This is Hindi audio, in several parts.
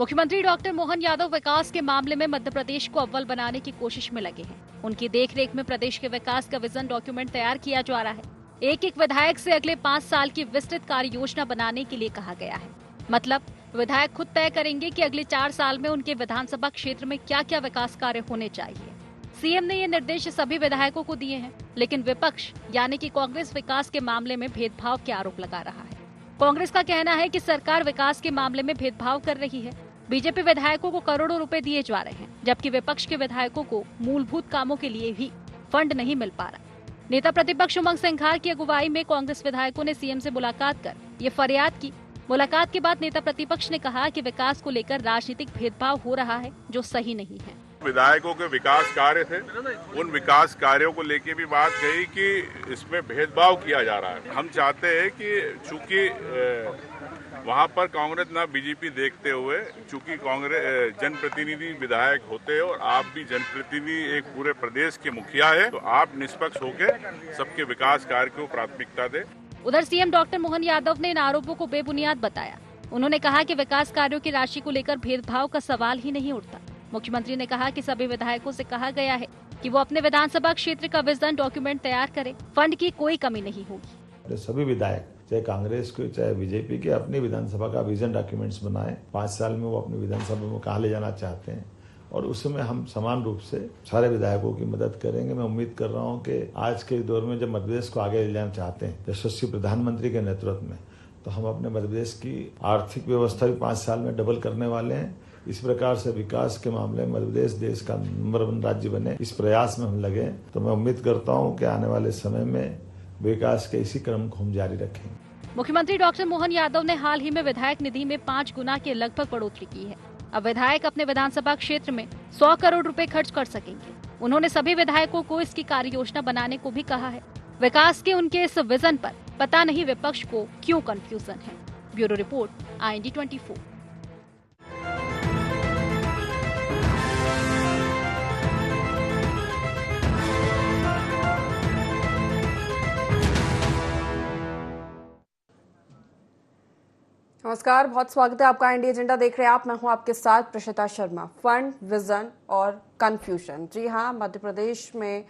मुख्यमंत्री डॉक्टर मोहन यादव विकास के मामले में मध्य प्रदेश को अव्वल बनाने की कोशिश में लगे हैं। उनकी देखरेख में प्रदेश के विकास का विजन डॉक्यूमेंट तैयार किया जा रहा है। एक एक विधायक से अगले 5 साल की विस्तृत कार्य योजना बनाने के लिए कहा गया है। मतलब विधायक खुद तय करेंगे कि अगले 4 साल में उनके विधानसभा क्षेत्र में क्या क्या विकास कार्य होने चाहिए। सीएम ने ये निर्देश सभी विधायकों को दिए हैं, लेकिन विपक्ष यानी कि कांग्रेस विकास के मामले में भेदभाव के आरोप लगा रहा है। कांग्रेस का कहना है कि सरकार विकास के मामले में भेदभाव कर रही है। बीजेपी विधायकों को करोड़ों रुपए दिए जा रहे हैं, जबकि विपक्ष के विधायकों को मूलभूत कामों के लिए भी फंड नहीं मिल पा रहा। नेता प्रतिपक्ष उमंग सिंघार की अगुवाई में कांग्रेस विधायकों ने सीएम से मुलाकात कर ये फरियाद की। मुलाकात के बाद नेता प्रतिपक्ष ने कहा कि विकास को लेकर राजनीतिक भेदभाव हो रहा है, जो सही नहीं है। विधायकों के विकास कार्य थे, उन विकास कार्यों को लेके भी बात कही कि इसमें भेदभाव किया जा रहा है। हम चाहते हैं कि चूंकि वहां पर कांग्रेस ना बीजेपी देखते हुए, चूंकि कांग्रेस जनप्रतिनिधि विधायक होते हैं और आप भी जनप्रतिनिधि एक पूरे प्रदेश के मुखिया है, तो आप निष्पक्ष होकर सबके विकास कार्य को प्राथमिकता दें। उधर सीएम डॉक्टर मोहन यादव ने इन आरोपों को बेबुनियाद बताया। उन्होंने कहा कि विकास कार्यों की राशि को लेकर भेदभाव का सवाल ही नहीं उठता। मुख्यमंत्री ने कहा कि सभी विधायकों से कहा गया है कि वो अपने विधानसभा क्षेत्र का विजन डॉक्यूमेंट तैयार करें। फंड की कोई कमी नहीं होगी। सभी विधायक चाहे कांग्रेस के चाहे बीजेपी के अपनी विधानसभा का विजन डॉक्यूमेंट्स बनाएं। 5 साल में वो अपनी विधानसभा में कहाँ ले जाना चाहते हैं और उसमें हम समान रूप से सारे विधायकों की मदद करेंगे। मैं उम्मीद कर रहा हूँ कि आज के दौर में जब मध्य प्रदेश को आगे ले जाना चाहते हैं यशस्वी प्रधानमंत्री के नेतृत्व में, तो हम अपने मध्य प्रदेश की आर्थिक व्यवस्था भी 5 साल में डबल करने वाले हैं। इस प्रकार से विकास के मामले में मध्य प्रदेश देश का नंबर 1 राज्य बने, इस प्रयास में हम लगे। तो मैं उम्मीद करता हूँ कि आने वाले समय में विकास के इसी क्रम को हम जारी रखेंगे। मुख्यमंत्री डॉक्टर मोहन यादव ने हाल ही में विधायक निधि में 5 गुना के लगभग बढ़ोतरी की है। अब विधायक अपने विधानसभा क्षेत्र में 100 करोड़ रुपए खर्च कर सकेंगे। उन्होंने सभी विधायकों को इसकी कार्य योजना बनाने को भी कहा है। विकास के उनके इस विजन पर पता नहीं विपक्ष को क्यों कंफ्यूजन है। Bureau report, IND 24। नमस्कार, बहुत स्वागत है आपका। इंडिया एजेंडा देख रहे हैं आप। मैं हूं आपके साथ प्रशिता शर्मा। फंड, विजन और कंफ्यूजन। जी हां, मध्य प्रदेश में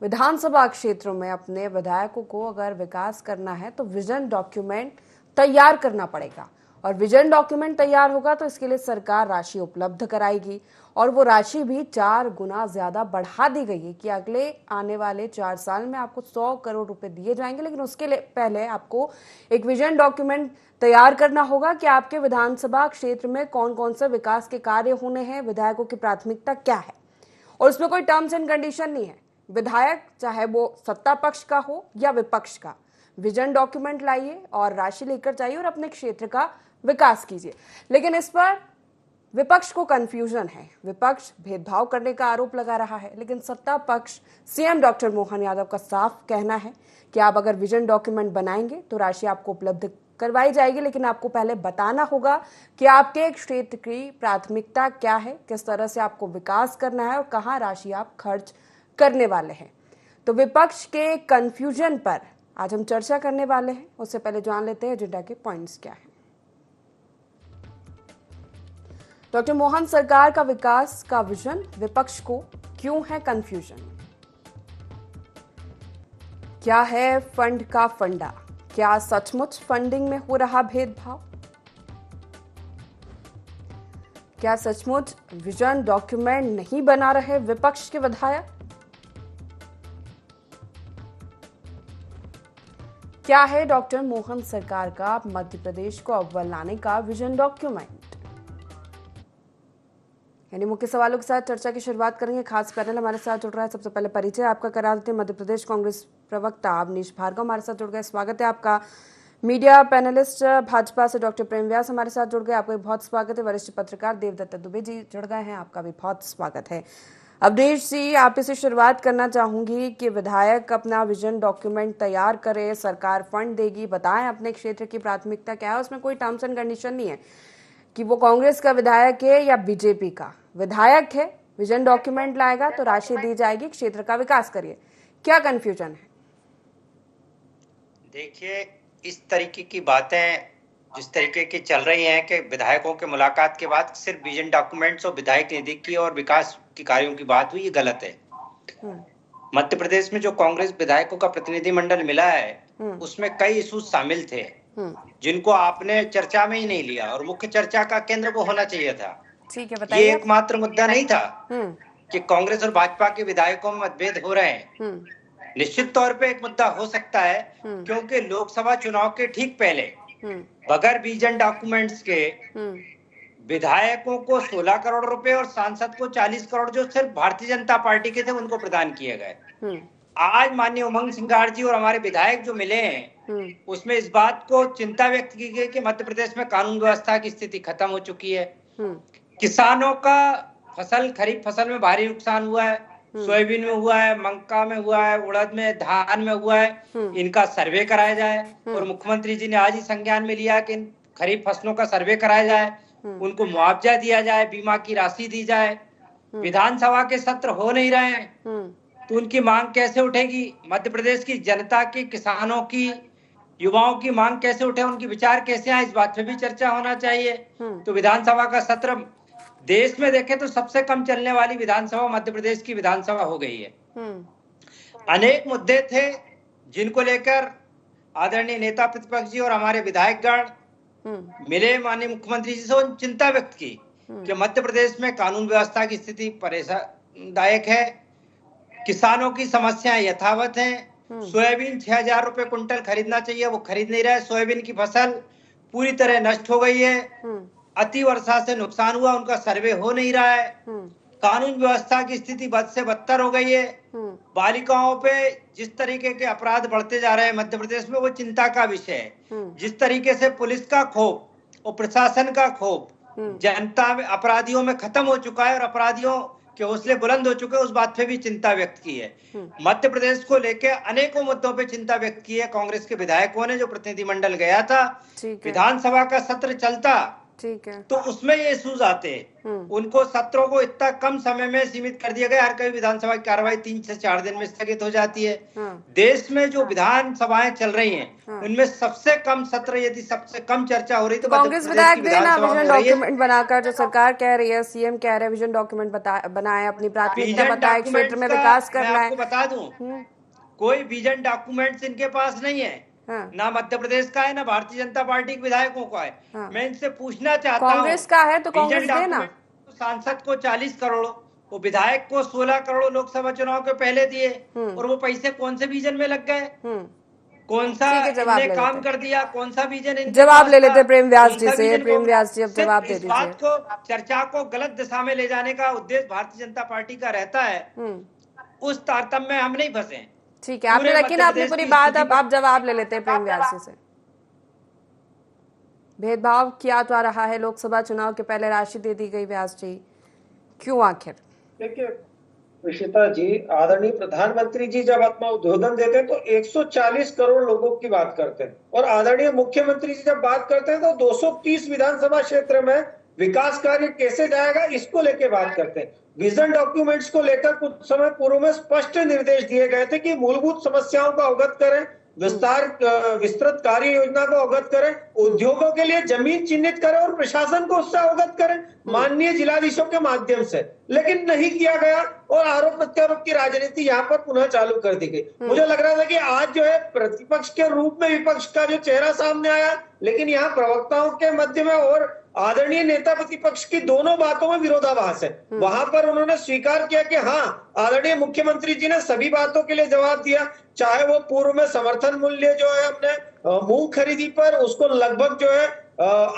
विधानसभा क्षेत्रों में अपने विधायकों को अगर विकास करना है तो विजन डॉक्यूमेंट तैयार करना पड़ेगा, और विजन डॉक्यूमेंट तैयार होगा तो इसके लिए सरकार राशि उपलब्ध कराएगी, और वो राशि भी 4 गुना ज्यादा बढ़ा दी गई है कि अगले आने वाले 4 साल में आपको 100 करोड़ रुपए दिए जाएंगे। लेकिन उसके लिए पहले आपको एक विजन डॉक्यूमेंट तैयार करना होगा कि आपके विधानसभा क्षेत्र में कौन कौन से विकास के कार्य होने हैं, विधायकों की प्राथमिकता क्या है, और उसमें कोई टर्म्स एंड कंडीशन नहीं है। विधायक चाहे वो सत्ता पक्ष का हो या विपक्ष का, विजन डॉक्यूमेंट लाइए और राशि लेकर जाइए और अपने क्षेत्र का विकास कीजिए। लेकिन इस पर विपक्ष को कंफ्यूजन है। विपक्ष भेदभाव करने का आरोप लगा रहा है, लेकिन सत्ता पक्ष सीएम डॉक्टर मोहन यादव का साफ कहना है कि आप अगर विजन डॉक्यूमेंट बनाएंगे तो राशि आपको उपलब्ध करवाई जाएगी, लेकिन आपको पहले बताना होगा कि आपके क्षेत्र की प्राथमिकता क्या है, किस तरह से आपको विकास करना है और कहां राशि आप खर्च करने वाले हैं। तो विपक्ष के कंफ्यूजन पर आज हम चर्चा करने वाले हैं। उससे पहले जान लेते हैं एजेंडा के पॉइंट्स क्या हैं। डॉक्टर मोहन सरकार का विकास का विजन, विपक्ष को क्यों है कंफ्यूजन? क्या है फंड का फंडा? क्या सचमुच फंडिंग में हो रहा भेदभाव? क्या सचमुच विजन डॉक्यूमेंट नहीं बना रहे विपक्ष के विधायक? क्या है डॉक्टर मोहन सरकार का मध्य प्रदेश को अव्वल लाने का विजन डॉक्यूमेंट? यानी मुख्य सवालों के साथ चर्चा की शुरुआत करेंगे। खास पैनल हमारे साथ जुड़ रहा है। सबसे पहले परिचय आपका करा देते हैं। मध्य प्रदेश कांग्रेस प्रवक्ता अवनीश भार्गव हमारे साथ जुड़ गए, स्वागत है आपका। मीडिया पैनलिस्ट भाजपा से डॉक्टर प्रेम व्यास हमारे साथ जुड़ गए, आपका भी बहुत स्वागत है। वरिष्ठ पत्रकार देवदत्त दुबे जी जुड़ गए हैं, आपका भी बहुत स्वागत है। अवनीश जी, आप इसे शुरुआत करना चाहूंगी कि विधायक अपना विजन डॉक्यूमेंट तैयार करे, सरकार फंड देगी, बताएं अपने क्षेत्र की प्राथमिकता क्या है। उसमें कोई टर्म्स एंड कंडीशन नहीं है कि वो कांग्रेस का विधायक है या बीजेपी का विधायक है। विजन डॉक्यूमेंट लाएगा तो राशि दी जाएगी, क्षेत्र का विकास करिए। क्या कंफ्यूजन है? देखिए, इस तरीके की बातें जिस तरीके की चल रही हैं कि विधायकों के मुलाकात के बाद सिर्फ विजन डॉक्यूमेंट्स और विधायक निधि की और विकास के कार्यों की बात हुई, ये गलत है। मध्य प्रदेश में जो कांग्रेस विधायकों का प्रतिनिधिमंडल मिला है उसमें कई इशूज शामिल थे जिनको आपने चर्चा में ही नहीं लिया, और मुख्य चर्चा का केंद्र वो होना चाहिए था। ठीक है, बताइए। ये एकमात्र मुद्दा नहीं था कि कांग्रेस और भाजपा के विधायकों में मतभेद हो रहे हैं। निश्चित तौर पे एक मुद्दा हो सकता है क्योंकि लोकसभा चुनाव के ठीक पहले बगैर विजन डॉक्यूमेंट्स के विधायकों को 16 करोड़ रुपए और सांसद को 40 करोड़ जो सिर्फ भारतीय जनता पार्टी के थे उनको प्रदान किए गए। आज माननीय उमंग सिंघार जी और हमारे विधायक जो मिले हैं उसमें इस बात को चिंता व्यक्त की गई कि मध्य प्रदेश में कानून व्यवस्था की स्थिति खत्म हो चुकी है। किसानों का खरीफ फसल में भारी नुकसान हुआ है, सोयाबीन में हुआ है, मक्का में हुआ है, उड़द में, धान में हुआ है। इनका सर्वे कराया जाए और मुख्यमंत्री जी ने आज ही संज्ञान में लिया कि खरीफ फसलों का सर्वे कराया जाए, उनको मुआवजा दिया जाए, बीमा की राशि दी जाए। विधानसभा के सत्र हो नहीं रहे हैं तो उनकी मांग कैसे उठेगी? मध्य प्रदेश की जनता की, किसानों की, युवाओं की मांग कैसे उठे, उनके विचार कैसे आए, इस बात पे भी चर्चा होना चाहिए। तो विधानसभा का सत्र देश में देखें तो सबसे कम चलने वाली विधानसभा मध्य प्रदेश की विधानसभा हो गई है। अनेक मुद्दे थे जिनको लेकर आदरणीय नेता प्रतिपक्ष जी और हमारे विधायकगण मिले माननीय मुख्यमंत्री जी से चिंता व्यक्त की कि मध्य प्रदेश में कानून व्यवस्था की स्थिति परेशानदायक है, किसानों की समस्याएं यथावत हैं। सोयाबीन 6,000 रुपए कुंटल खरीदना चाहिए, वो खरीद नहीं रहे। सोयाबीन की फसल पूरी तरह नष्ट हो गई है, अति वर्षा से नुकसान हुआ, उनका सर्वे हो नहीं रहा है। कानून व्यवस्था की स्थिति बद से बदतर हो गई है। बालिकाओं पे जिस तरीके के अपराध बढ़ते जा रहे हैं मध्य प्रदेश में, वो चिंता का विषय है। जिस तरीके से पुलिस का खौफ और प्रशासन का खौफ जनता में, अपराधियों में खत्म हो चुका है और अपराधियों के हौसले बुलंद हो चुके हैं, उस बात पे भी चिंता व्यक्त की है। मध्य प्रदेश को लेकर अनेकों मुद्दों पे चिंता व्यक्त की है कांग्रेस के विधायकों ने। जो प्रतिनिधिमंडल गया था, विधानसभा का सत्र चलता तो उसमें ये इशूज आते, उनको सत्रों को इतना कम समय में सीमित कर दिया गया। हर कभी विधानसभा की कार्रवाई 3 से 4 दिन में स्थगित हो जाती है। देश में जो विधानसभाएं चल रही हैं उनमें सबसे कम सत्र, यदि सबसे कम चर्चा हो रही तो कांग्रेस विधायक भी ना विजन डॉक्यूमेंट बनाकर, जो सरकार कह रही है, सीएम कह रहे हैं विजन डॉक्यूमेंट बनाए, अपनी प्राथमिकता बताए, क्षेत्र में विकास करना है। आपको बता दूं, कोई विजन डॉक्यूमेंट्स इनके पास नहीं है। ना मध्य प्रदेश का है, ना भारतीय जनता पार्टी के विधायकों का है। मैं इनसे पूछना चाहता हूँ, कांग्रेस का है तो कांग्रेस देना। सांसद को 40 करोड़, वो विधायक को 16 करोड़ लोकसभा चुनाव के पहले दिए, और वो पैसे कौन से विजन में लग गए? कौन सा इनने काम कर दिया? कौन सा विजन? जवाब ले लेते प्रेम व्यास जी से। प्रेम व्यास जी, अब जवाब दे दीजिए। बात को, चर्चा को गलत दिशा में ले जाने का उद्देश्य भारतीय जनता पार्टी का रहता है, उस तारतम्य में हम नहीं फंसे। ठीक है, आपने रखी ना अपनी पूरी बात, अब आप जवाब ले लेते हैं प्रेम व्यास जी से। भेदभाव किया जा रहा है, लोकसभा चुनाव के पहले राशि दे दी गई, व्यास जी क्यों आखिर? देखिए विशिता जी, आदरणीय प्रधानमंत्री जी जब अपना उद्बोधन देते हैं तो 140 करोड़ लोगों की बात करते हैं, और आदरणीय मुख्यमंत्री जी जब बात करते हैं तो 230 विधानसभा क्षेत्र में विकास कार्य कैसे जाएगा इसको लेके बात करते हैं। विजन डॉक्यूमेंट्स को लेकर कुछ समय पूर्व में स्पष्ट निर्देश दिए गए थे कि मूलभूत समस्याओं को अवगत करें, विस्तृत कार्य योजना को अवगत करें, उद्योगों के लिए जमीन चिन्हित करें और प्रशासन को उससे अवगत करें माननीय जिलाधीशों के माध्यम से, लेकिन नहीं किया गया और आरोप प्रत्यारोप की राजनीति यहाँ पर पुनः चालू कर दी गई। मुझे लग रहा था कि आज जो है प्रतिपक्ष के रूप में विपक्ष का जो चेहरा सामने आया, लेकिन यहाँ प्रवक्ताओं के मध्य में और आदरणीय नेता प्रतिपक्ष की दोनों बातों में विरोधाभास है। वहां पर उन्होंने स्वीकार किया कि हाँ, आदरणीय मुख्यमंत्री जी ने सभी बातों के लिए जवाब दिया, चाहे वो पूर्व में समर्थन मूल्य जो है अपने मूंग खरीदी पर उसको लगभग जो है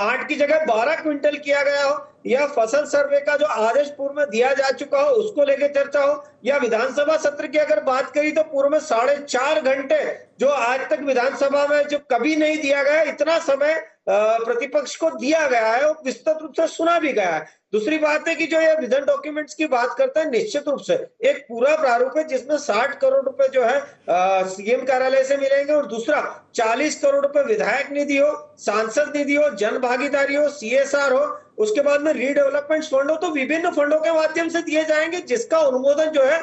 8 की जगह 12 क्विंटल किया गया हो, या फसल सर्वे का जो आदेश पूर्व में दिया जा चुका हो उसको लेकर चर्चा हो, या विधानसभा सत्र की अगर बात करी तो पूर्व में 4.5 घंटे जो आज तक विधानसभा में जो कभी नहीं दिया गया, इतना समय प्रतिपक्ष को दिया गया है और विस्तृत रूप से सुना भी गया है। दूसरी बात है कि जो ये विजन डॉक्यूमेंट्स की बात करते हैं, निश्चित रूप से एक पूरा प्रारूप है जिसमें 60 करोड़ रुपए जो है सीएम कार्यालय से मिलेंगे, और दूसरा 40 करोड़ रुपए विधायक निधि हो, सांसद निधि हो, जन भागीदारी हो, सीएसआर हो, उसके बाद में रीडेवलपमेंट फंड हो, तो विभिन्न फंडों के माध्यम से दिए जाएंगे, जिसका अनुमोदन जो है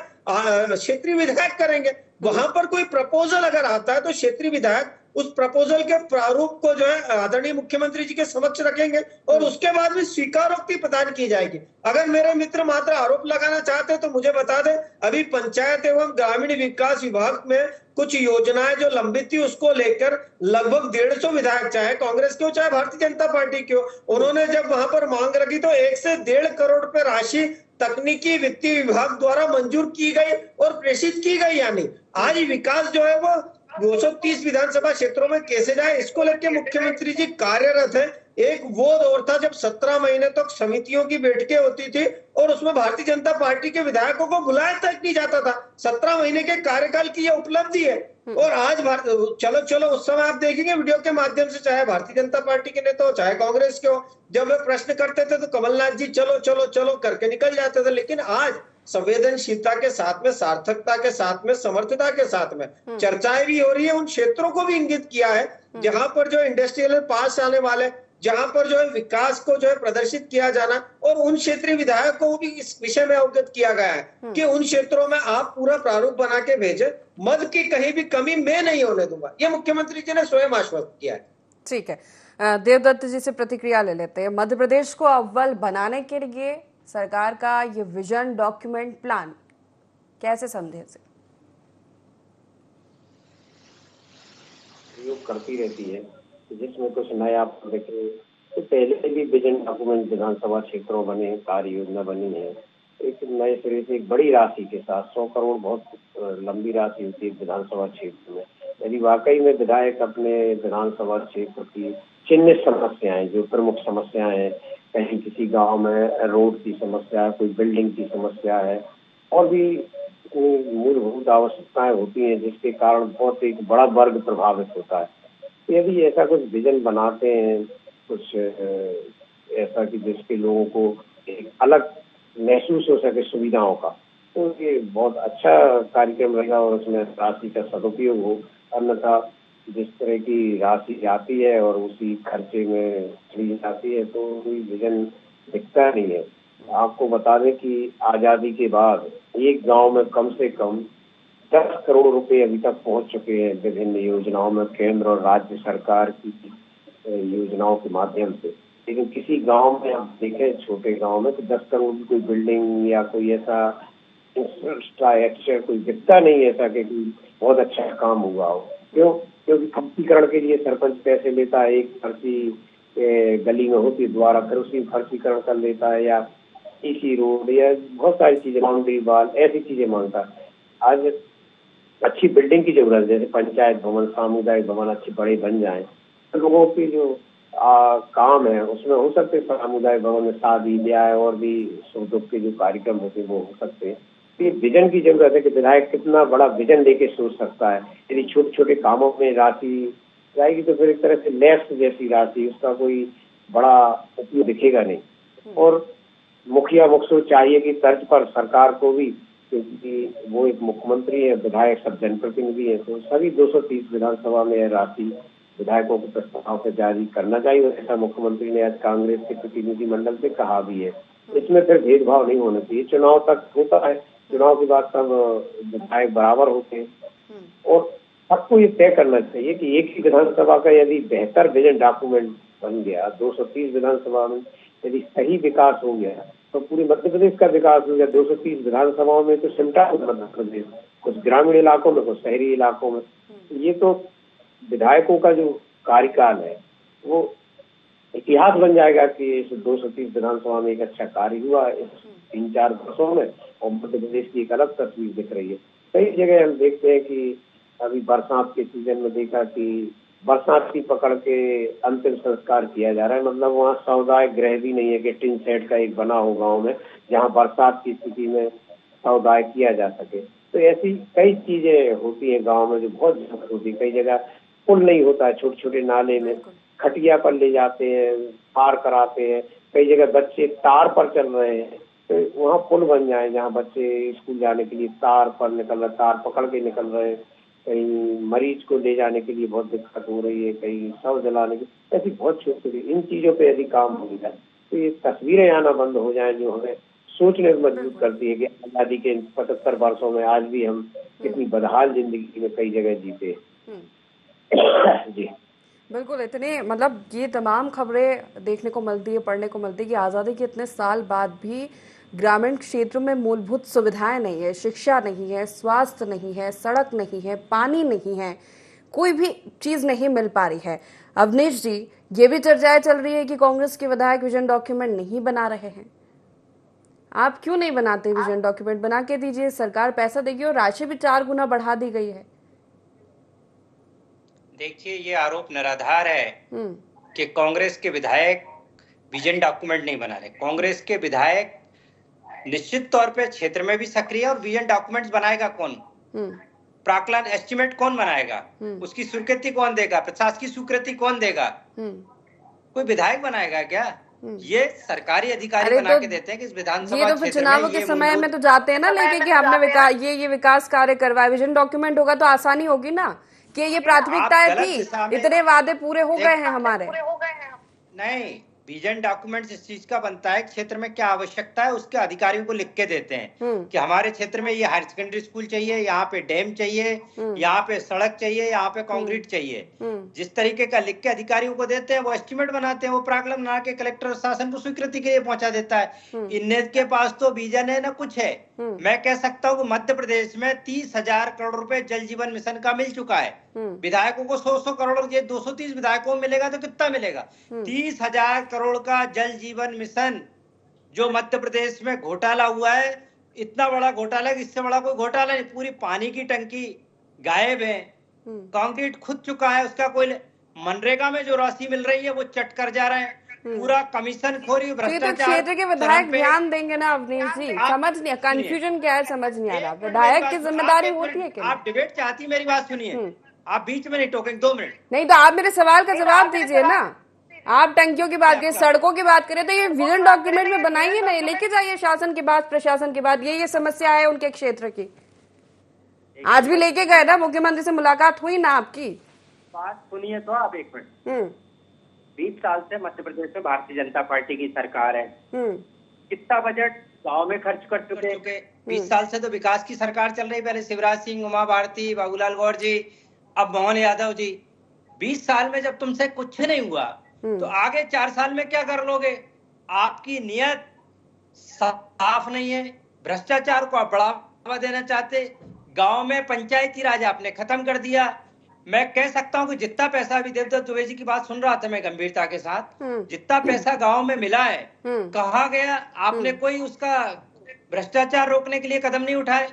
क्षेत्रीय विधायक करेंगे। वहां पर कोई प्रपोजल अगर आता है तो क्षेत्रीय विधायक उस प्रपोजल के प्रारूप को जो है आदरणीय मुख्यमंत्री जी के समक्ष रखेंगे और उसके बाद भी स्वीकारोक्ति प्रदान की जाएगी। अगर मेरे मित्र मात्र आरोप लगाना चाहते हैं तो मुझे बता दें, अभी पंचायत एवं ग्रामीण विकास विभाग में कुछ योजनाएं जो लंबित थी उसको लेकर लगभग 150 विधायक, चाहे कांग्रेस के हो चाहे भारतीय जनता पार्टी के हो, उन्होंने जब वहां पर मांग रखी तो 1 से 1.5 करोड़ रुपए राशि तकनीकी वित्तीय विभाग द्वारा मंजूर की गई और प्रेषित की गई। यानी आज विकास जो है वो 230 विधानसभा क्षेत्रों में कैसे जाए, इसको लेकर मुख्यमंत्री जी कार्यरत है। एक वो दौर था जब 17 महीने तक समितियों की बैठकें होती थी और उसमें भारतीय जनता पार्टी के विधायकों को बुलाया तक नहीं जाता था। 17 महीने के कार्यकाल की यह उपलब्धि है। और आज चलो उस समय आप देखेंगे वीडियो के माध्यम से, चाहे भारतीय जनता पार्टी के नेता हो चाहे कांग्रेस के हो, जब वे प्रश्न करते थे तो कमलनाथ जी चलो चलो चलो करके निकल जाते थे। लेकिन आज संवेदनशीलता के साथ में, सार्थकता के साथ में, समर्थता के साथ में चर्चाएं भी हो रही है। उन क्षेत्रों को भी इंगित किया है जहां पर जो इंडस्ट्रियल पास आने वाले, जहां पर जो है विकास को जो है प्रदर्शित किया जाना, और उन क्षेत्रीय विधायकों को भी इस विषय में अवगत किया गया है कि उन क्षेत्रों में आप पूरा प्रारूप बना के भेजे, मद की कहीं भी कमी मैं नहीं होने दूंगा, ये मुख्यमंत्री जी ने स्वयं आश्वस्त किया है। ठीक है, देवदत्त जी से प्रतिक्रिया ले लेते हैं। मध्य प्रदेश को अव्वल बनाने के लिए सरकार का ये विजन डॉक्यूमेंट प्लान कैसे समझे से प्रयोग करती रहती है, जिसमें कुछ नया देखे। तो पहले भी विजन डॉक्यूमेंट विधानसभा क्षेत्रों बने, कार्य योजना बनी है, एक नए सिरे से एक बड़ी राशि के साथ 100 करोड़ बहुत लंबी राशि होती है विधानसभा क्षेत्र में। यदि वाकई में विधायक अपने विधानसभा क्षेत्र की चिन्हित समस्याएं, जो प्रमुख समस्याएं हैं, कहीं किसी गांव में रोड की समस्या है, कोई बिल्डिंग की समस्या है, और भी मूलभूत आवश्यकताएं होती हैं जिसके कारण बहुत एक बड़ा वर्ग प्रभावित होता है। यदि ऐसा कुछ विजन बनाते हैं, कुछ ऐसा कि जिसके लोगों को एक अलग महसूस हो सके सुविधाओं का, तो ये बहुत अच्छा कार्यक्रम रहेगा और उसमें राशि का सदुपयोग हो। अन्यथा जिस तरह की राशि आती है और उसी खर्चे में चली जाती है तो कोई विजन दिखता नहीं है। आपको बता दें कि आजादी के बाद एक गांव में कम से कम 10 करोड़ रुपए अभी तक पहुंच चुके हैं विभिन्न योजनाओं में, केंद्र और राज्य सरकार की योजनाओं के माध्यम से। लेकिन किसी गांव में आप देखें, छोटे गांव में, तो 10 करोड़ की कोई बिल्डिंग या कोई ऐसा इंफ्रास्ट्रक्चर कोई दिखता नहीं ऐसा कि कोई बहुत अच्छा काम हुआ हो। क्यों? क्योंकि फर्जीकरण के लिए सरपंच पैसे लेता है, एक फर्जी गली में होती है द्वारा, फिर उसी फर्जीकरण कर लेता है, या इसी रोड या बहुत सारी चीजें, बाउंड्री वाल, ऐसी चीजें मांगता है। आज अच्छी बिल्डिंग की जरूरत है, जैसे पंचायत भवन, सामुदायिक भवन अच्छे बड़े बन जाएं, तो लोगों की जो काम है उसमें हो सकते, सामुदायिक भवन में शादी ब्याह और भी सुख दुख के जो कार्यक्रम होते हैं वो हो सकते हैं। ये विजन की जरूरत है कि विधायक कितना बड़ा विजन लेके सोच सकता है। यदि छोटे छोटे कामों में राशि जाएगी तो फिर एक तरह से लेफ्ट जैसी राशि, उसका कोई बड़ा उपयोग दिखेगा नहीं। और मुखिया मुखसो चाहिए कि तर्ज पर सरकार को भी, क्योंकि वो एक मुख्यमंत्री है, विधायक सब जनप्रतिनिधि है, तो सभी 230 विधानसभा में राशि विधायकों को प्रस्ताव पर जारी करना चाहिए। ऐसा मुख्यमंत्री ने आज कांग्रेस के प्रतिनिधिमंडल से कहा भी है। इसमें फिर भेदभाव नहीं होना चाहिए। चुनाव तक होता है, चुनाव के बाद सब विधायक बराबर होते हैं, और सबको ये तय करना चाहिए कि एक ही विधानसभा का यदि बेहतर विजन डॉक्यूमेंट बन गया, 230 विधानसभा में यदि सही विकास हो गया तो पूरे मध्य प्रदेश का विकास हो गया। 230 विधानसभाओं में तो सिमटा होगा मध्य प्रदेश, कुछ ग्रामीण इलाकों में, कुछ शहरी इलाकों में। ये तो विधायकों का जो कार्यकाल है वो इतिहास बन जाएगा कि इस 230 विधानसभा में एक अच्छा कार्य हुआ इस 3-4 वर्षों में, और मध्य प्रदेश की एक अलग तस्वीर दिख रही है। कई जगह हम देखते हैं कि अभी बरसात के सीजन में देखा कि बरसात की पकड़ के अंतिम संस्कार किया जा रहा है। मतलब वहाँ सामुदायिक गृह भी नहीं है कि टिन शेड का एक बना हो गाँव में, जहाँ बरसात की स्थिति में समुदाय किया जा सके। तो ऐसी कई चीजें होती है गाँव में जो बहुत जरूरत होती है। कई जगह पुल नहीं होता है, छोटे छोटे नाले में खटिया पर ले जाते हैं, पार कराते हैं। कई जगह बच्चे तार पर चल रहे हैं, तो वहाँ पुल बन जाए जहाँ बच्चे स्कूल जाने के लिए तार पर निकल रहे, तार पकड़ के निकल रहे हैं। कहीं मरीज को ले जाने के लिए बहुत दिक्कत हो रही है, कहीं शव जलाने की, ऐसी बहुत छोटी। इन चीजों पे यदि काम हो जाए तो ये तस्वीरें आना बंद हो जाए जो हमें सोचने में मजबूर करती है कि आजादी के 75 वर्षों में आज भी हम कितनी बदहाल जिंदगी में कई जगह जीते। जी बिल्कुल, इतने मतलब ये तमाम खबरें देखने को मिलती है, पढ़ने को मिलती है कि आज़ादी के इतने साल बाद भी ग्रामीण क्षेत्रों में मूलभूत सुविधाएं नहीं है, शिक्षा नहीं है, स्वास्थ्य नहीं है, सड़क नहीं है, पानी नहीं है, कोई भी चीज नहीं मिल पा रही है। अवनीश जी, ये भी चर्चाएं चल रही है कि कांग्रेस के विधायक विजन डॉक्यूमेंट नहीं बना रहे हैं। आप क्यों नहीं बनाते विजन डॉक्यूमेंट? बना के दीजिए, सरकार पैसा देगी और राशि भी 4 गुना बढ़ा दी गई है। देखिए, ये आरोप निराधार है कि कांग्रेस के विधायक विजन डॉक्यूमेंट नहीं बना रहे। कांग्रेस के विधायक निश्चित तौर पे क्षेत्र में भी सक्रिय है, और विजन डॉक्यूमेंट्स बनाएगा कौन? प्राक्कलन एस्टिमेट कौन बनाएगा? उसकी स्वीकृति कौन देगा? प्रशासकीय स्वीकृति कौन देगा? कोई विधायक बनाएगा क्या? ये सरकारी अधिकारी बना के देते हैं कि इस विधानसभा ये तो फिर चुनावों के समय में तो जाते हैं ना लेके कि हमने ये विकास कार्य करवाया। विजन डॉक्यूमेंट होगा तो आसानी होगी ना कि ये प्राथमिकताएं थी, इतने वादे पूरे हो गए हैं हमारे। नहीं, विजन डॉक्यूमेंट्स इस चीज का बनता है, क्षेत्र में क्या आवश्यकता है उसके अधिकारियों को लिख के देते हैं कि हमारे क्षेत्र में ये हायर सेकेंडरी स्कूल चाहिए, यहाँ पे डैम चाहिए, यहाँ पे सड़क चाहिए, यहाँ पे कंक्रीट चाहिए। जिस तरीके का लिख के अधिकारियों को देते हैं वो एस्टिमेट बनाते हैं, वो प्राक्कलन बना के कलेक्टर शासन को स्वीकृति के लिए पहुंचा देता है। इनके पास तो विजन है ना कुछ है। मैं कह सकता हूँ कि मध्य प्रदेश में 30,000 करोड़ रुपए जल जीवन मिशन का मिल चुका है। विधायकों को 100 करोड़, ये 230 विधायकों को मिलेगा तो कितना मिलेगा? 30,000 करोड़ का जल जीवन मिशन जो मध्य प्रदेश में घोटाला हुआ है, इतना बड़ा घोटाला है, इससे बड़ा कोई घोटाला नहीं। पूरी पानी की टंकी गायब है, कंक्रीट खुद चुका है, उसका कोई मनरेगा में जो राशि मिल रही है वो चट कर जा रहे हैं। पूरा कमीशन खोरी, भ्रष्टाचार। क्षेत्र के विधायक ध्यान देंगे ना अवनीश जी? समझ नहीं, कंफ्यूजन क्या है समझ नहीं आ रहा। विधायक की जिम्मेदारी होती है क्या? आप डिबेट चाहती, मेरी बात सुनिए, आप बीच में नहीं टोकेंगे, 2 मिनट नहीं तो आप मेरे सवाल का जवाब दीजिए ना। आप टंकियों की बात करें, सड़कों की बात करें तो ये विजन डॉक्यूमेंट में बनाइए ना, लेके जाइए शासन के बाद, प्रशासन के बाद। ये समस्या है उनके क्षेत्र की। आज भी लेके गए ना, मुख्यमंत्री से मुलाकात हुई ना आपकी? बात सुनिए तो आप एक मिनट। 20 साल से मध्य प्रदेश में भारतीय जनता पार्टी की सरकार है। कितना बजट गांव में खर्च कर चुके? 20 साल से तो विकास की सरकार चल रही। पहले शिवराज सिंह, उमा भारती, बाबूलाल गौर जी, अब मोहन यादव जी। 20 साल में जब तुमसे कुछ नहीं हुआ तो आगे 4 साल में क्या कर लोगे? आपकी नियत साफ नहीं है, भ्रष्टाचार को आप बढ़ावा देना चाहते, गांव में पंचायती राज आपने खत्म कर दिया। मैं कह सकता हूं कि जितना पैसा अभी देवदत्त दुबे जी की बात सुन रहा था मैं गंभीरता के साथ, जितना पैसा गांव में मिला है कहाँ गया? आपने कोई उसका भ्रष्टाचार रोकने के लिए कदम नहीं उठाए।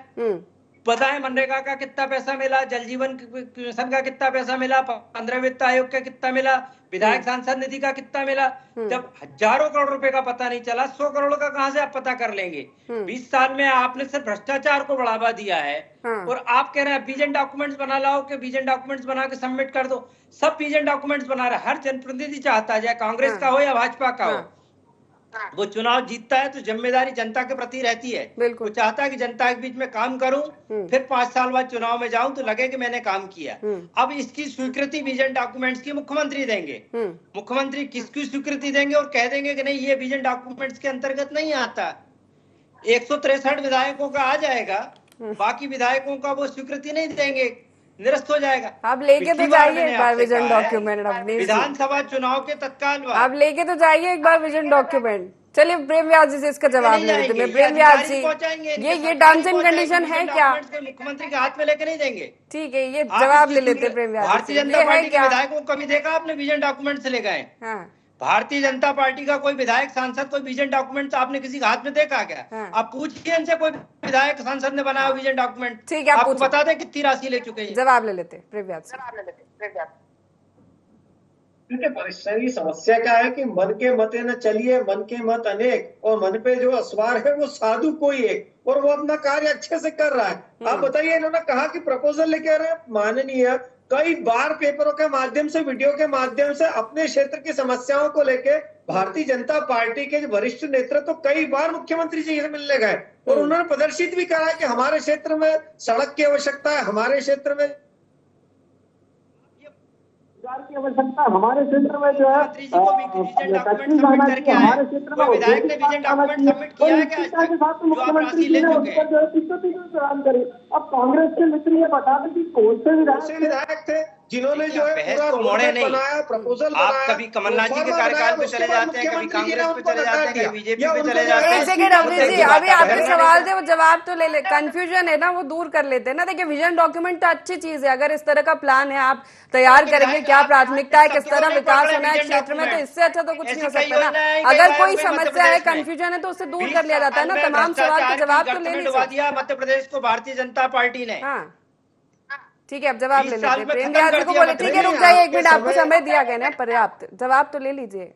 पता है मनरेगा का कितना पैसा मिला, जल जीवन मिशन का कितना पैसा मिला, 15 वित्त आयोग का कितना मिला, विधायक सांसद निधि का कितना मिला? जब हजारों करोड़ रुपए का पता नहीं चला, 100 करोड़ का कहां से आप पता कर लेंगे? 20 साल में आपने सिर्फ भ्रष्टाचार को बढ़ावा दिया है। और आप कह रहे हैं विजन डॉक्यूमेंट्स बना लाओ, कि विजन डॉक्यूमेंट्स बना के सबमिट कर दो। सब विजन डॉक्यूमेंट्स बना रहे, हर जनप्रतिनिधि चाहता है, चाहे कांग्रेस का हो या भाजपा का हो, वो चुनाव जीतता है तो जिम्मेदारी जनता के प्रति रहती है। वो चाहता है कि जनता के बीच में काम करूं, फिर 5 साल बाद चुनाव में जाऊं तो लगे कि मैंने काम किया। अब इसकी स्वीकृति विजन डॉक्यूमेंट्स की मुख्यमंत्री देंगे। मुख्यमंत्री किसकी स्वीकृति देंगे और कह देंगे कि नहीं ये विजन डॉक्यूमेंट्स के अंतर्गत नहीं आता। 163 विधायकों का आ जाएगा, बाकी विधायकों का वो स्वीकृति नहीं देंगे, निरस्त हो जाएगा। आप लेके तो जाइए एक बार विजन डॉक्यूमेंट। विधानसभा चुनाव के तत्काल आप लेके तो जाइए एक बार विजन डॉक्यूमेंट। चलिए प्रेम व्यास जी से इसका जवाब ले लेते हैं। प्रेम व्यास जी, ये टर्म्स एंड कंडीशन है क्या? मुख्यमंत्री के हाथ में लेके नहीं देंगे। ठीक है, ये जवाब ले लेते हैं प्रेम व्यास। भारतीय जनता पार्टी के विधायकों को कभी देखा आपने विजन डॉक्यूमेंट से ले गए? भारतीय जनता पार्टी का कोई विधायक सांसद कोई विजन डॉक्यूमेंट आपने किसी के हाथ में देखा क्या? आप पूछिए इनसे, कोई विधायक सांसद ने बनाया विजन डॉक्यूमेंट? ठीक है, आपको बता दें कितनी राशि ले चुके हैं। जवाब ले लेते प्रेम व्यास। क्योंकि परिश्रमी समस्या क्या है कि मन के मते न चलिए, मन के मत अनेक, और मन पे जो असवार है वो साधु कोई एक, और वो अपना कार्य अच्छे से कर रहा है। आप बताइए, इन्होंने कहा कि प्रपोजल लेके आ रहे हैं, माननीय कई बार पेपरों के माध्यम से, वीडियो के माध्यम से अपने क्षेत्र की समस्याओं को लेके भारतीय जनता पार्टी के वरिष्ठ नेतृत्व तो कई बार मुख्यमंत्री जी से मिलने गए, और उन्होंने प्रदर्शित भी करा है कि हमारे क्षेत्र में सड़क की आवश्यकता है, हमारे क्षेत्र में की आवश्यकता, हमारे क्षेत्र में जो है हमारे क्षेत्र में विधायक ने विजन डॉक्यूमेंट सबमिट किया है क्या? के साथ मुख्यमंत्री जी ने उस पर जो है 300 प्रदान करे। अब कांग्रेस के मित्र ये बता दें कि कौन से विधायक थे जिन्होंने जो है पूरा रोड बनाया, प्रपोजल आप बनाया, कभी कमलनाथ जी के कार्यकाल पे चले जाते हैं, कभी कांग्रेस पे चले जाते हैं, कभी बीजेपी पे चले जाते हैं। एक सेकंड अमरीश जी, अभी आपके सवाल थे वो जवाब तो ले ले, कंफ्यूजन है ना वो दूर कर लेते हैं ना। देखिए विजन डॉक्यूमेंट तो अच्छी चीज है, अगर इस तरह का प्लान है आप तैयार करेंगे, क्या प्राथमिकता है, किस तरह विकास होना है क्षेत्र में, तो इससे अच्छा तो कुछ नहीं हो सकता ना। अगर कोई समस्या है, कंफ्यूजन है, तो उससे दूर कर लिया जाता है ना। तमाम सवाल के जवाब तो ले लीजिए। मध्य प्रदेश को भारतीय जनता पार्टी ने, हाँ ठीक है, अब जवाब ले लेते हैं। प्रेमदास जी को बोले ठीक है रुक जाइए एक मिनट, आपको समय दिया गया ना पर्याप्त, जवाब तो ले लीजिए।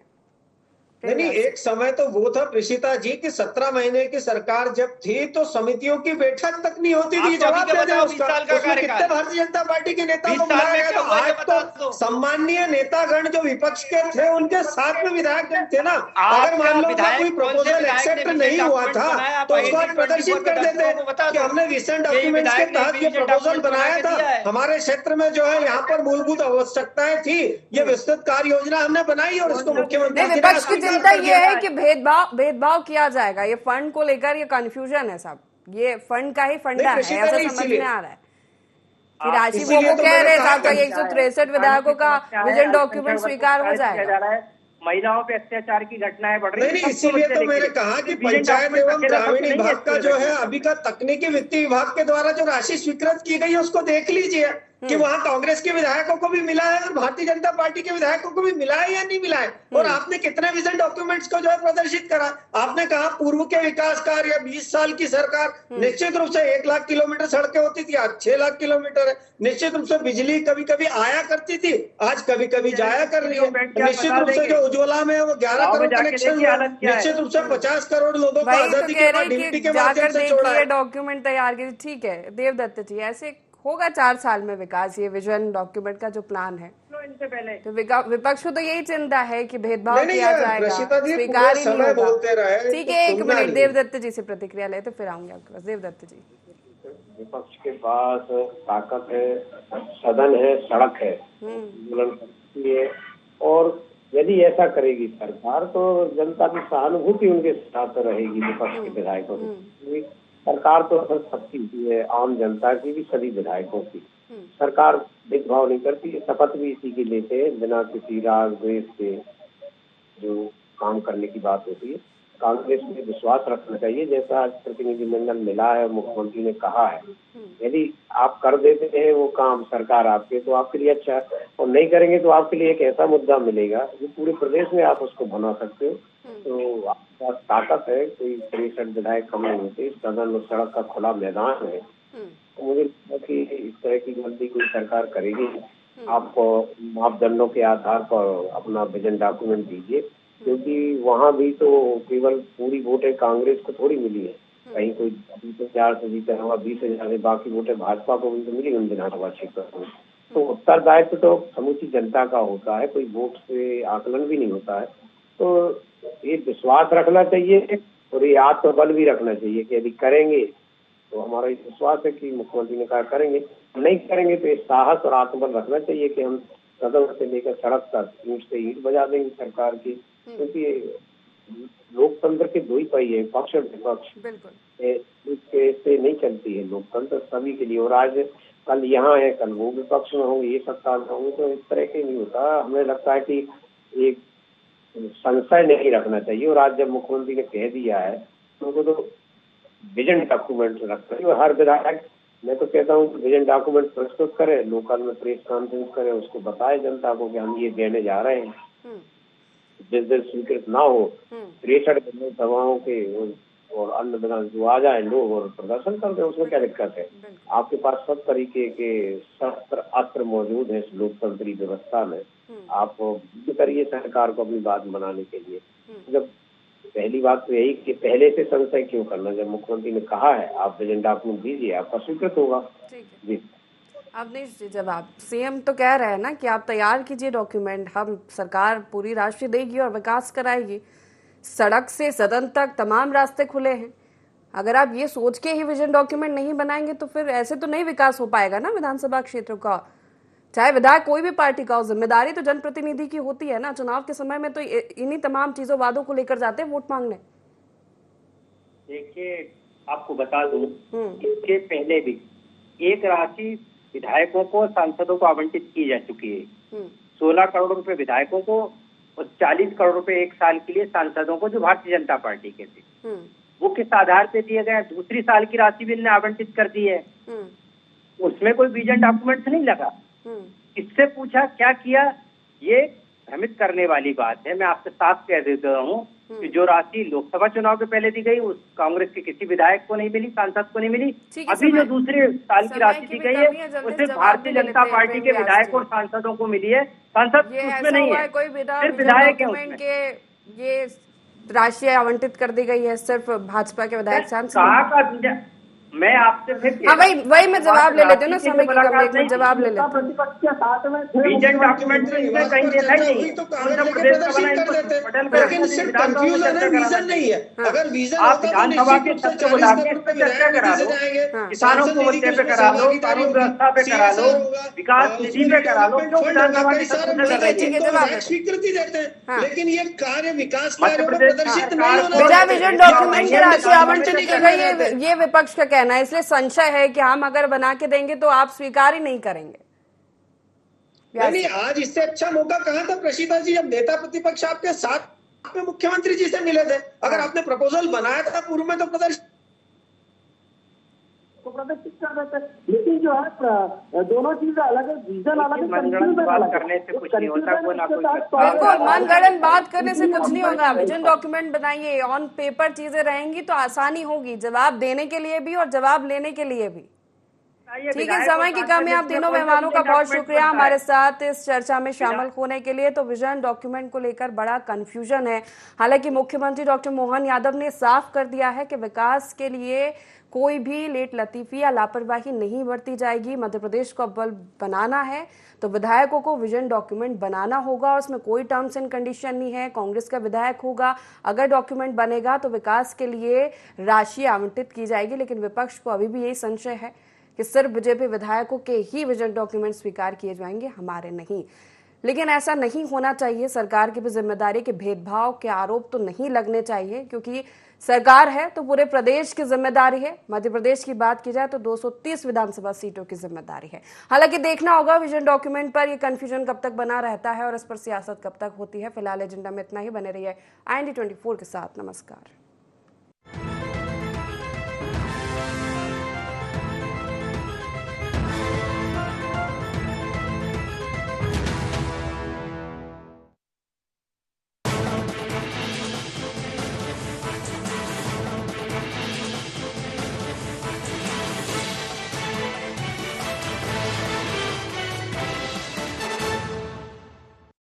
नहीं, एक समय तो वो था प्रेषिता जी कि 17 महीने की सरकार जब थी तो समितियों की बैठक तक नहीं होती थी। जवाब दे दें उसका, उसमें कितने भारतीय जनता पार्टी के नेता को बुलाया गया? तो आज तो सम्माननीय नेतागण जो विपक्ष के थे उनके साथ में विधायकगण थे ना। अगर मान लो कोई प्रपोजल एक्सेप्ट नहीं हुआ था तो उसको आज प्रदर्शित कर देते कि हमने विजन डॉक्यूमेंट्स के तहत ये प्रपोजल बनाया था, हमारे क्षेत्र में जो है यहाँ पर मूलभूत आवश्यकताएं थी, ये विस्तृत कार्य योजना हमने बनाई और उसको मुख्यमंत्री चिंता ये है कि भेदभाव किया जाएगा। ये फंड को लेकर ये कंफ्यूजन है सब, ये फंड का ही फंडा है, ऐसा समझ में आ रहा है कि राशि वो कह रहे साहब का 163 विधायकों का विजन डॉक्यूमेंट स्वीकार हो जाएगा। महिलाओं पे अत्याचार की घटनाएं बढ़ रही है। इसीलिए तो मैंने कहा कि पंचायत एवं ग्रामीण विभाग का जो है अभी का तकनीकी वित्तीय विभाग के द्वारा जो राशि स्वीकृत की गई है उसको देख लीजिए कि वहाँ कांग्रेस के विधायकों को भी मिला है और भारतीय जनता पार्टी के विधायकों को भी मिला है या नहीं मिला है। और आपने कितने विजन डॉक्यूमेंट्स को जो है प्रदर्शित करा। आपने कहा पूर्व के विकास कार्य 20 साल की सरकार, निश्चित रूप से 1 लाख किलोमीटर सड़कें होती थी, आज 6 लाख किलोमीटर है। निश्चित रूप से बिजली कभी कभी आया करती थी, आज कभी कभी जाया कर रही है। निश्चित रूप से जो उज्ज्वला में वो 11 करोड़ कनेक्शन, निश्चित रूप से 50 करोड़ लोगों को आजादी के बाद डिप्टी के माध्यम से छोड़ा है। डॉक्यूमेंट तैयार की, ठीक है देवदत्त जी, ऐसे होगा 4 साल में विकास, ये विजन डॉक्यूमेंट का जो प्लान है। तो विपक्ष को तो यही चिंता है कि भेदभाव किया जाएगा, स्वीकार ही नहीं होगा। ठीक है, 1 मिनट देवदत्त जी से प्रतिक्रिया लेते फिर आऊंगे आपके पास। देवदत्त जी, विपक्ष के पास ताकत है, सदन है, सड़क है, है और यदि ऐसा करेगी सरकार तो जनता की सहानुभूति उनके साथ रहेगी। विपक्ष के विधायकों की सरकार तो सबकी है, आम जनता की भी, सभी विधायकों की। सरकार भेदभाव नहीं करती, शपथ भी इसी की लेते हैं बिना किसी राग द्वेष के जो काम करने की बात होती है। कांग्रेस में विश्वास रखना चाहिए, जैसा आज प्रतिनिधिमंडल मिला है, मुख्यमंत्री ने कहा है यदि आप कर देते हैं वो काम सरकार आपके, तो आपके लिए अच्छा है, और नहीं करेंगे तो आपके लिए एक ऐसा मुद्दा मिलेगा जो पूरे प्रदेश में आप उसको बना सकते हो। तो आपके पास ताकत है, कोई 63 विधायक कम नहीं होते, सदन और सड़क का खुला मैदान है। तो मुझे लगता है कि इस तरह की गलती कोई सरकार करेगी। आप मापदंडों के आधार पर अपना विजन डॉक्यूमेंट दीजिए, क्योंकि वहाँ भी तो केवल पूरी वोटें कांग्रेस को थोड़ी मिली है, कहीं कोई 20,000 से जीता हुआ 20,000 से, बाकी वोटें भाजपा को भी तो मिली उन विधानसभा क्षेत्रों में। तो उत्तरदायित्व तो समूची जनता का होता है, कोई वोट से आकलन भी नहीं होता है। तो ये विश्वास रखना चाहिए और ये आत्मबल भी रखना चाहिए कि यदि करेंगे तो हमारा विश्वास है कि मुख्यमंत्री ने कहा करेंगे, नहीं करेंगे तो ये साहस और आत्मबल रखना चाहिए कि हम सदन से लेकर सड़क तक ईंट से ईंट बजा देंगे सरकार की। क्योंकि लोकतंत्र के 2 ही पहिए, पक्ष और विपक्ष, इससे नहीं चलती है लोकतंत्र सभी के लिए। और आज कल यहाँ है, कल वो विपक्ष में होंगे, ये सत्ता में होंगे, तो इस तरह के नहीं होता। हमें लगता है कि एक संशय नहीं रखना चाहिए। और आज जब मुख्यमंत्री ने कह दिया है उनको तो विजन डॉक्यूमेंट रखना चाहिए। और हर विधायक, मैं तो कहता हूँ विजन डॉक्यूमेंट प्रस्तुत करे, लोकल में प्रेस कॉन्फ्रेंस करे, उसको बताए जनता को कि हम ये देने जा रहे हैं। जिस दिन स्वीकृत ना हो 63 विधानसभाओं के और अन्य विधान जो आ जाए लोग और प्रदर्शन करते हैं, उसमें क्या दिक्कत है? आपके पास सब तरीके के शस्त्र अस्त्र मौजूद है इस लोकतंत्री व्यवस्था में। आप करिए सरकार को अपनी बात बनाने के लिए। जब पहली बात तो यही कि पहले से संशय क्यों करना, जब मुख्यमंत्री ने कहा है आप विजन डॉक्यूमेंट दीजिए, आपका स्वीकृत होगा। जी अवनीश जी, जब आप सीएम तो कह रहे हैं ना कि आप तैयार कीजिए डॉक्यूमेंट, हम सरकार पूरी राशि देगी और विकास कराएगी, सड़क से सदन तक तमाम रास्ते खुले हैं। अगर आप ये सोच के ही विजन डॉक्यूमेंट नहीं बनाएंगे तो फिर ऐसे तो नहीं विकास हो पाएगा ना विधानसभा क्षेत्र का, चाहे विधायक कोई भी पार्टी का हो। जिम्मेदारी तो जनप्रतिनिधि की होती है ना, चुनाव के समय में तो इन्हीं तमाम चीजों वादों को लेकर जाते हैं वोट मांगने। देखिए आपको बता दूं, इसके पहले भी एक राशि विधायकों को, सांसदों को आवंटित की जा चुकी है। 16 करोड़ रुपए विधायकों को और 40 करोड़ रुपए एक साल के लिए सांसदों को, जो भारतीय जनता पार्टी के थे। वो किस आधार पे दिए गए? दूसरी साल की राशि भी इन्हें आवंटित कर दी है। उसमें कोई विजन डॉक्यूमेंट नहीं लगा। किससे पूछा, क्या किया? ये भ्रमित करने वाली बात है। मैं आपसे साफ कह देता हूँ कि जो राशि लोकसभा चुनाव के पहले दी गई, उस कांग्रेस के किसी विधायक को नहीं मिली, सांसद को नहीं मिली। अभी जो दूसरे साल की राशि दी गई है, वो सिर्फ भारतीय जनता पार्टी के विधायक और सांसदों को मिली है। सांसद उसमें नहीं है, सिर्फ विधायक है उसमें। ये राशि आवंटित कर दी गई है सिर्फ भाजपा के विधायक सांसद। कहाँ का? मैं आपसे फिर वही मैं जवाब ले लेती हूँ ना, समय की कमी, एक मिनट जवाब ले लेते हैं। प्रतिपक्ष के साथ में विजन डॉक्यूमेंट में कहीं देखा ही नहीं। रीजन नहीं है। अगर रीजन आप विधानसभा के सत्र बुला के इस पे चर्चा करा लो, किसानों को मुद्दे पे करा लो, कानून व्यवस्था पे करा लो, विकास निधि पे करा लो, क्यों विधानसभा के सत्र में कर रही है? स्वीकृति देते हैं, लेकिन ये कार्य विकास कार्य प्रदर्शित नहीं होना। बिना विजन डॉक्यूमेंट की राशि आवंटित की गई, ये विपक्ष का कहना है। इसलिए संशय है कि हम अगर बना के देंगे तो आप स्वीकार ही नहीं करेंगे। नहीं, आज इससे अच्छा मौका कहां था प्रशीता जी, जब नेता प्रतिपक्ष आपके साथ में मुख्यमंत्री जी से मिले थे। अगर आपने प्रपोजल बनाया था पूर्व में तो प्रदर्शित कर देते। लेकिन जो है दोनों चीजें अलग है, विजन अलग है, बात करने से कुछ नहीं होता। बिल्कुल, मनगढ़ंत बात करने से कुछ नहीं होगा। विजन डॉक्यूमेंट बनाइए, ऑन पेपर चीजें रहेंगी तो आसानी होगी जवाब देने के लिए भी और जवाब लेने के लिए भी। ठीक है, समय की कमी। आप तीनों मेहमानों का बहुत शुक्रिया हमारे साथ इस चर्चा में शामिल होने के लिए। तो विजन डॉक्यूमेंट को लेकर बड़ा कंफ्यूजन है। हालांकि मुख्यमंत्री डॉक्टर मोहन यादव ने साफ कर दिया है कि विकास के लिए कोई भी लेट लतीफी या लापरवाही नहीं बरती जाएगी। मध्य प्रदेश को अव्वल बनाना है तो विधायकों को विजन डॉक्यूमेंट बनाना होगा और उसमें कोई टर्म्स एंड कंडीशन नहीं है। कांग्रेस का विधायक होगा, अगर डॉक्यूमेंट बनेगा तो विकास के लिए राशि आवंटित की जाएगी। लेकिन विपक्ष को अभी भी यही संशय है कि सिर्फ बीजेपी विधायकों के ही विजन डॉक्यूमेंट स्वीकार किए जाएंगे, हमारे नहीं। लेकिन ऐसा नहीं होना चाहिए। सरकार की भी जिम्मेदारी के भेदभाव के आरोप तो नहीं लगने चाहिए, क्योंकि सरकार है तो पूरे प्रदेश की जिम्मेदारी है। मध्य प्रदेश की बात की जाए तो 230 विधानसभा सीटों की जिम्मेदारी है। हालांकि देखना होगा विजन डॉक्यूमेंट पर ये कंफ्यूजन कब तक बना रहता है और इस पर सियासत कब तक होती है। फिलहाल एजेंडा में इतना ही। बने रहिए IND 24 के साथ। नमस्कार।